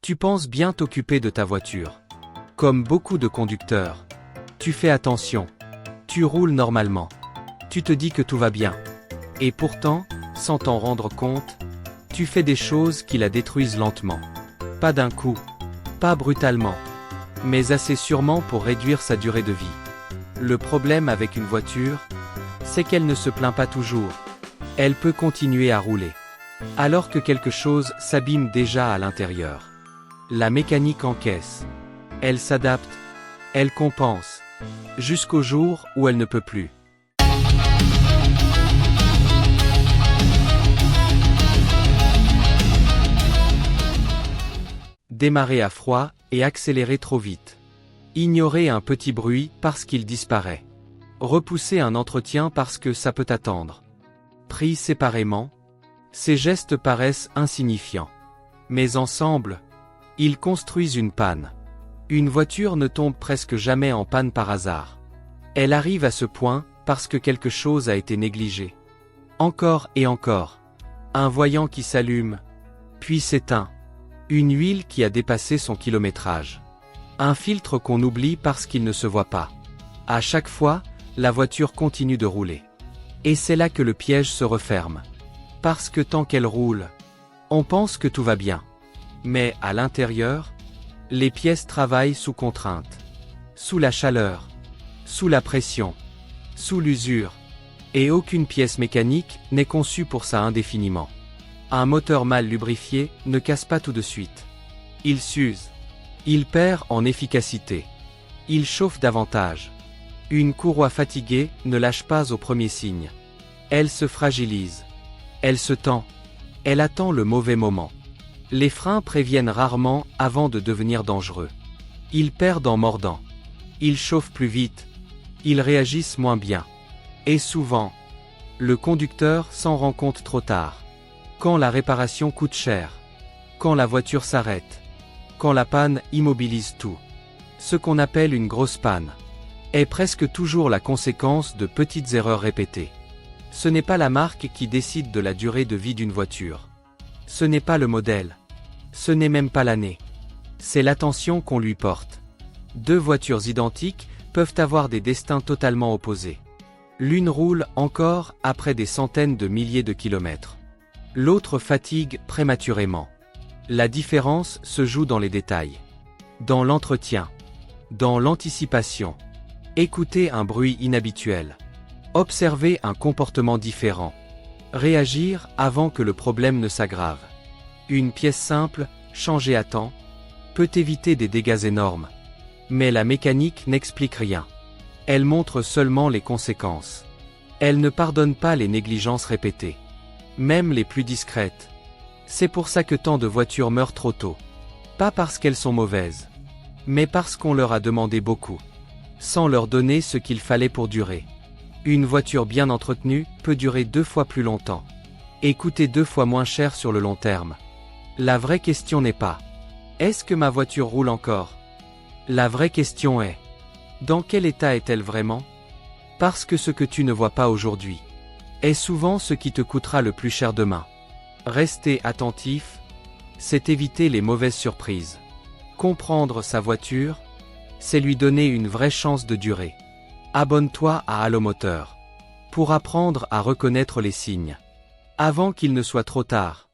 Tu penses bien t'occuper de ta voiture. Comme beaucoup de conducteurs. Tu fais attention. Tu roules normalement. Tu te dis que tout va bien. Et pourtant, sans t'en rendre compte, tu fais des choses qui la détruisent lentement. Pas d'un coup. Pas brutalement. Mais assez sûrement pour réduire sa durée de vie. Le problème avec une voiture, c'est qu'elle ne se plaint pas toujours. Elle peut continuer à rouler. Alors que quelque chose s'abîme déjà à l'intérieur. La mécanique encaisse. Elle s'adapte. Elle compense. Jusqu'au jour où elle ne peut plus. Démarrer à froid et accélérer trop vite. Ignorer un petit bruit parce qu'il disparaît. Repousser un entretien parce que ça peut attendre. Pris séparément, ces gestes paraissent insignifiants. Mais ensemble, ils construisent une panne. Une voiture ne tombe presque jamais en panne par hasard. Elle arrive à ce point parce que quelque chose a été négligé. Encore et encore. Un voyant qui s'allume, puis s'éteint. Une huile qui a dépassé son kilométrage. Un filtre qu'on oublie parce qu'il ne se voit pas. À chaque fois, la voiture continue de rouler. Et c'est là que le piège se referme. Parce que tant qu'elle roule, on pense que tout va bien. Mais à l'intérieur, les pièces travaillent sous contrainte. Sous la chaleur. Sous la pression. Sous l'usure. Et aucune pièce mécanique n'est conçue pour ça indéfiniment. Un moteur mal lubrifié ne casse pas tout de suite. Il s'use. Il perd en efficacité. Il chauffe davantage. Une courroie fatiguée ne lâche pas au premier signe. Elle se fragilise. Elle se tend. Elle attend le mauvais moment. Les freins préviennent rarement avant de devenir dangereux. Ils perdent en mordant. Ils chauffent plus vite. Ils réagissent moins bien. Et souvent, le conducteur s'en rend compte trop tard. Quand la réparation coûte cher. Quand la voiture s'arrête. Quand la panne immobilise tout. Ce qu'on appelle une grosse panne est presque toujours la conséquence de petites erreurs répétées. Ce n'est pas la marque qui décide de la durée de vie d'une voiture. Ce n'est pas le modèle. Ce n'est même pas l'année. C'est l'attention qu'on lui porte. Deux voitures identiques peuvent avoir des destins totalement opposés. L'une roule encore après des centaines de milliers de kilomètres. L'autre fatigue prématurément. La différence se joue dans les détails. Dans l'entretien. Dans l'anticipation. Écouter un bruit inhabituel. Observer un comportement différent. Réagir avant que le problème ne s'aggrave. Une pièce simple, changée à temps, peut éviter des dégâts énormes. Mais la mécanique n'explique rien. Elle montre seulement les conséquences. Elle ne pardonne pas les négligences répétées. Même les plus discrètes. C'est pour ça que tant de voitures meurent trop tôt. Pas parce qu'elles sont mauvaises. Mais parce qu'on leur a demandé beaucoup. Sans leur donner ce qu'il fallait pour durer. Une voiture bien entretenue peut durer 2 fois plus longtemps. Et coûter 2 fois moins cher sur le long terme. La vraie question n'est pas « Est-ce que ma voiture roule encore ?» La vraie question est « Dans quel état est-elle vraiment ?» Parce que ce que tu ne vois pas aujourd'hui est souvent ce qui te coûtera le plus cher demain. Rester attentif, c'est éviter les mauvaises surprises. Comprendre sa voiture, c'est lui donner une vraie chance de durer. Abonne-toi à Allomoteur pour apprendre à reconnaître les signes. Avant qu'il ne soit trop tard.